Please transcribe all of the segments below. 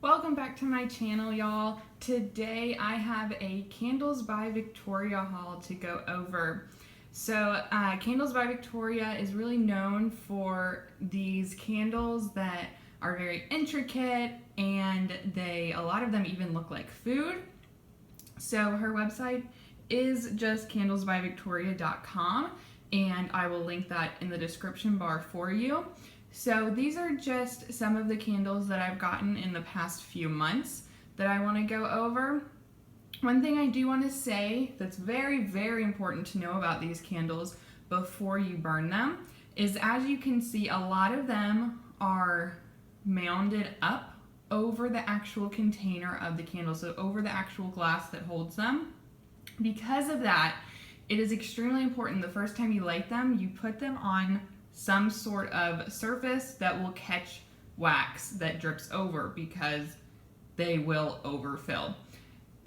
Welcome back to my channel, y'all. Today I have a Candles by Victoria haul to go over. So Candles by Victoria is really known for these candles that are very intricate, and a lot of them even look like food. So her website is just candlesbyvictoria.com, and I will link that in the description bar for you. So these are just some of the candles that I've gotten in the past few months that I want to go over. One thing I do want to say that's very, very important to know about these candles before you burn them is, as you can see, a lot of them are mounded up over the actual container of the candle, so over the actual glass that holds them. Because of that, it is extremely important the first time you light them, you put them on some sort of surface that will catch wax that drips over, because they will overfill.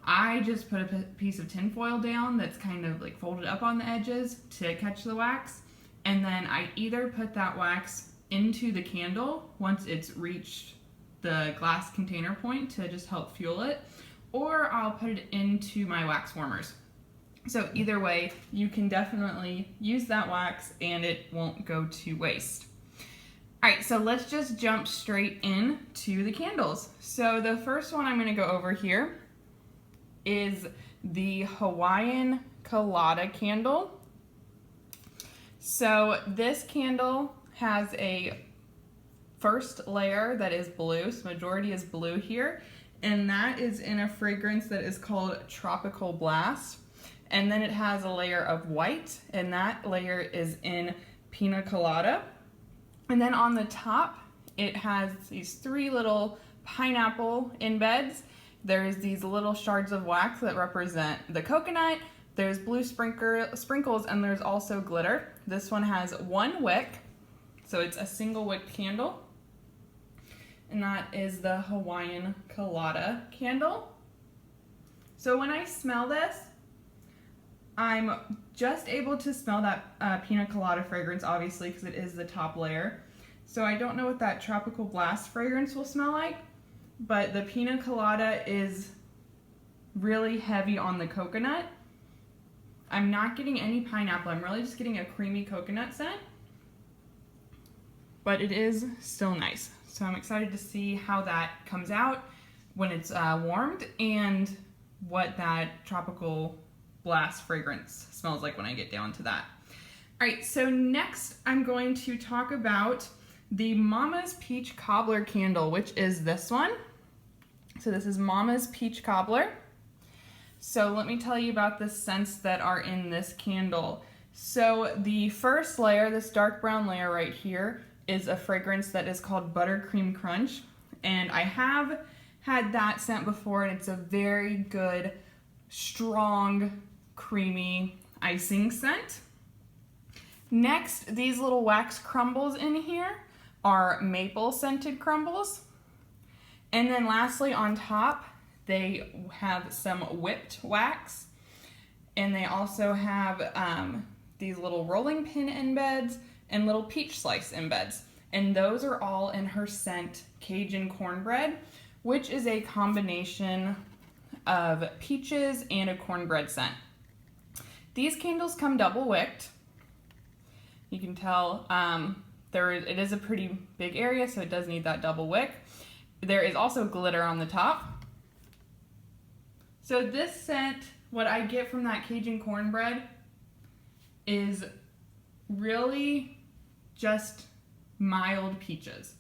I just put a piece of tin foil down that's kind of like folded up on the edges to catch the wax, and then I either put that wax into the candle once it's reached the glass container point to just help fuel it, or I'll put it into my wax warmers. So either way, you can definitely use that wax and it won't go to waste. All right, so let's just jump straight in to the candles. So the first one I'm gonna go over here is the Hawaiian colada candle. So this candle has a first layer that is blue, so majority is blue here, and that is in a fragrance that is called Tropical Blast. And then it has a layer of white, and that layer is in Pina Colada. And then on the top, it has these three little pineapple embeds. There's these little shards of wax that represent the coconut. There's blue sprinkles, and there's also glitter. This one has one wick, so it's a single wick candle. And that is the Hawaiian colada candle. So when I smell this, I'm just able to smell that Pina Colada fragrance, obviously, because it is the top layer. So I don't know what that Tropical Blast fragrance will smell like, but the Pina Colada is really heavy on the coconut. I'm not getting any pineapple. I'm really just getting a creamy coconut scent, but it is still nice. So I'm excited to see how that comes out when it's warmed, and what that Tropical Blast fragrance smells like when I get down to that. All right, so next I'm going to talk about the Mama's Peach Cobbler candle, which is this one. So this is Mama's Peach Cobbler. So let me tell you about the scents that are in this candle. So the first layer, this dark brown layer right here, is a fragrance that is called Buttercream Crunch, and I have had that scent before, and it's a very good, strong, creamy icing scent. Next, these little wax crumbles in here are maple scented crumbles. And then lastly, on top, they have some whipped wax, and they also have these little rolling pin embeds and little peach slice embeds. And those are all in her scent Cajun Cornbread, which is a combination of peaches and a cornbread scent. These candles come double wicked. You can tell it is a pretty big area, so it does need that double wick. There is also glitter on the top. So this scent, what I get from that Cajun Cornbread, is really just mild peaches.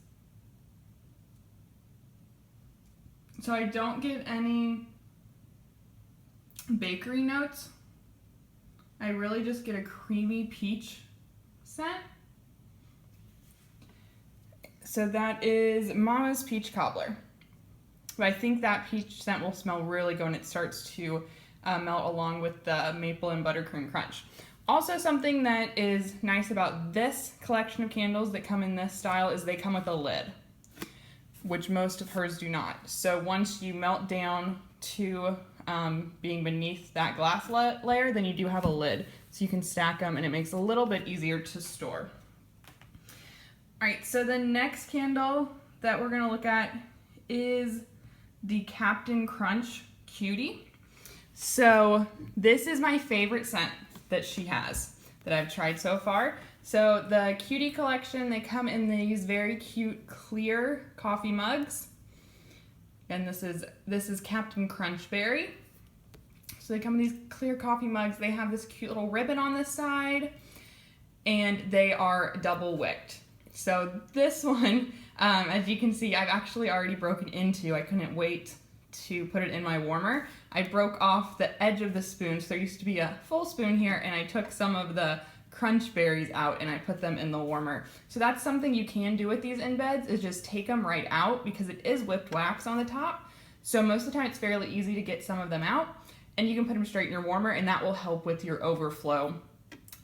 So I don't get any bakery notes. I really just get a creamy peach scent. So that is Mama's Peach Cobbler. But I think that peach scent will smell really good when it starts to melt along with the maple and buttercream crunch. Also, something that is nice about this collection of candles that come in this style is they come with a lid, which most of hers do not. So once you melt down to being beneath that glass layer, then you do have a lid, so you can stack them, and it makes it a little bit easier to store. All right, so the next candle that we're gonna look at is the Captain Crunch Cutie. So this is my favorite scent that she has that I've tried so far. So the Cutie collection, they come in these very cute clear coffee mugs. And this is Captain Crunch Berry. So they come in these clear coffee mugs. They have this cute little ribbon on this side, and they are double wicked. So this one, as you can see, I've actually already broken into. I couldn't wait to put it in my warmer. I broke off the edge of the spoon, so there used to be a full spoon here, and I took some of the crunch berries out and I put them in the warmer. So that's something you can do with these embeds, is just take them right out, because it is whipped wax on the top. So most of the time it's fairly easy to get some of them out, and you can put them straight in your warmer, and that will help with your overflow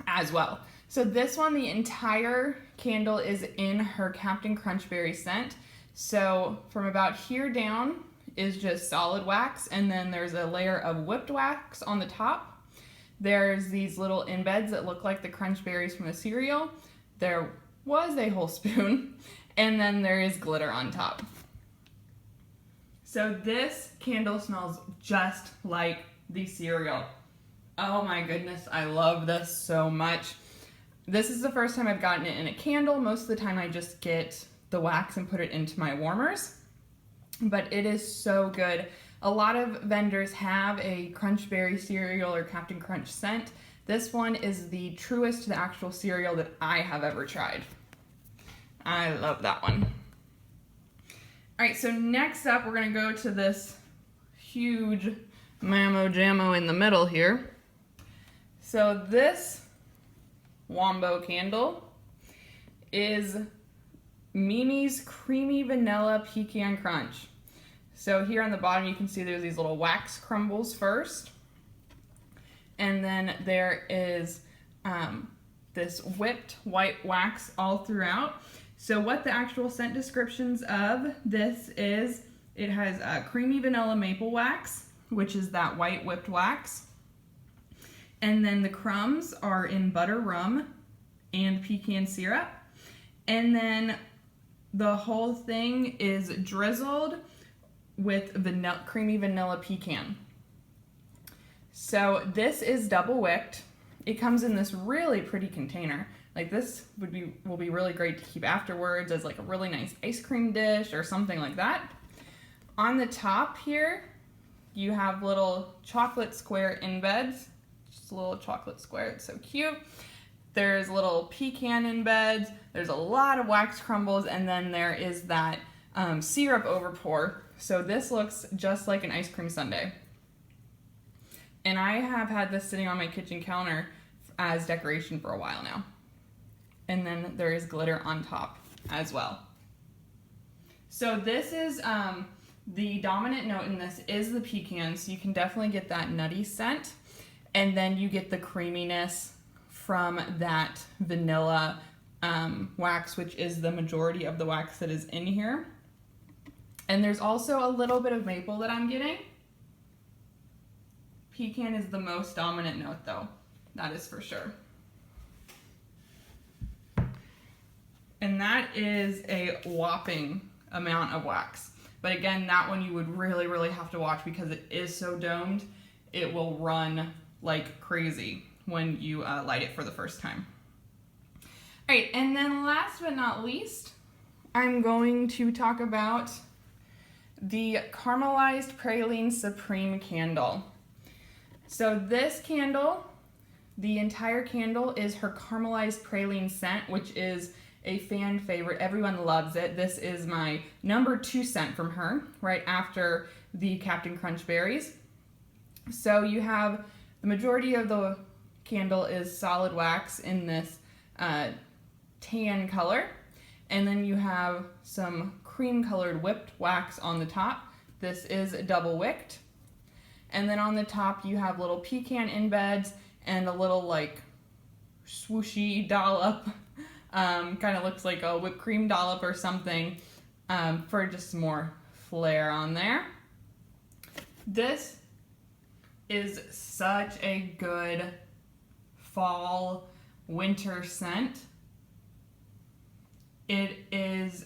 as well. So this one, the entire candle is in her Captain Crunch Berry scent. So from about here down is just solid wax, and then there's a layer of whipped wax on the top. There's these little embeds that look like the crunch berries from the cereal. There was a whole spoon, and then there is glitter on top. So this candle smells just like the cereal. Oh my goodness, I love this so much. This is the first time I've gotten it in a candle. Most of the time I just get the wax and put it into my warmers, but it is so good. A lot of vendors have a Crunch Berry cereal or Captain Crunch scent. This one is the truest to the actual cereal that I have ever tried. I love that one. All right, so next up we're gonna go to this huge Mammo Jammo in the middle here. So this Wombo candle is Mimi's Creamy Vanilla Pecan Crunch. So here on the bottom you can see there's these little wax crumbles first, and then there is this whipped white wax all throughout. So what the actual scent descriptions of this is, it has creamy vanilla maple wax, which is that white whipped wax, and then the crumbs are in butter rum and pecan syrup, and then the whole thing is drizzled with creamy vanilla pecan. So this is double wicked. It comes in this really pretty container. Like this will be really great to keep afterwards as like a really nice ice cream dish or something like that. On the top here, you have little chocolate square embeds. Just a little chocolate square, it's so cute. There's little pecan embeds, there's a lot of wax crumbles, and then there is that syrup overpour. So this looks just like an ice cream sundae. And I have had this sitting on my kitchen counter as decoration for a while now. And then there is glitter on top as well. So this is, the dominant note in this is the pecan, so you can definitely get that nutty scent. And then you get the creaminess from that vanilla wax, which is the majority of the wax that is in here. And there's also a little bit of maple that I'm getting. Pecan is the most dominant note though, that is for sure. And that is a whopping amount of wax. But again, that one you would really, really have to watch because it is so domed. It will run like crazy when you light it for the first time. All right, and then last but not least, I'm going to talk about the Caramelized Praline Supreme Candle. So this candle, the entire candle is her Caramelized Praline scent, which is a fan favorite. Everyone loves it. This is my number 2 scent from her, right after the Captain Crunch Berries. So you have the majority of the candle is solid wax in this tan color, and then you have some cream colored whipped wax on the top. This is double wicked. And then on the top you have little pecan embeds and a little like swooshy dollop. Kind of looks like a whipped cream dollop or something for just some more flair on there. This is such a good fall winter scent. It is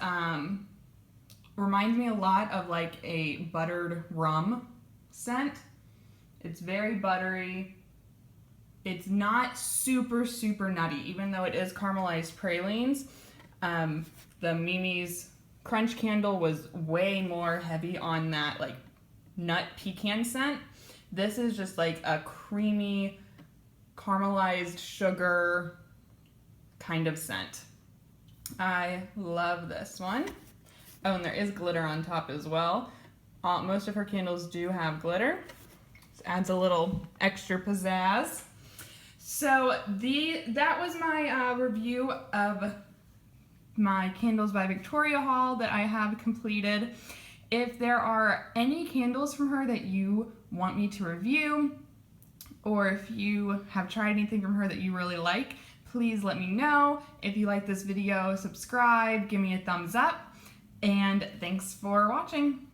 reminds me a lot of like a buttered rum scent. It's very buttery. It's not super, super nutty, even though it is caramelized pralines. The Mimi's Crunch Candle was way more heavy on that like nut pecan scent. This is just like a creamy, caramelized sugar kind of scent. I love this one. Oh, and there is glitter on top as well. Most of her candles do have glitter. This adds a little extra pizzazz. So that was my review of my Candles by Victoria haul that I have completed. If there are any candles from her that you want me to review, or if you have tried anything from her that you really like, please let me know. If you like this video, subscribe, give me a thumbs up, and thanks for watching.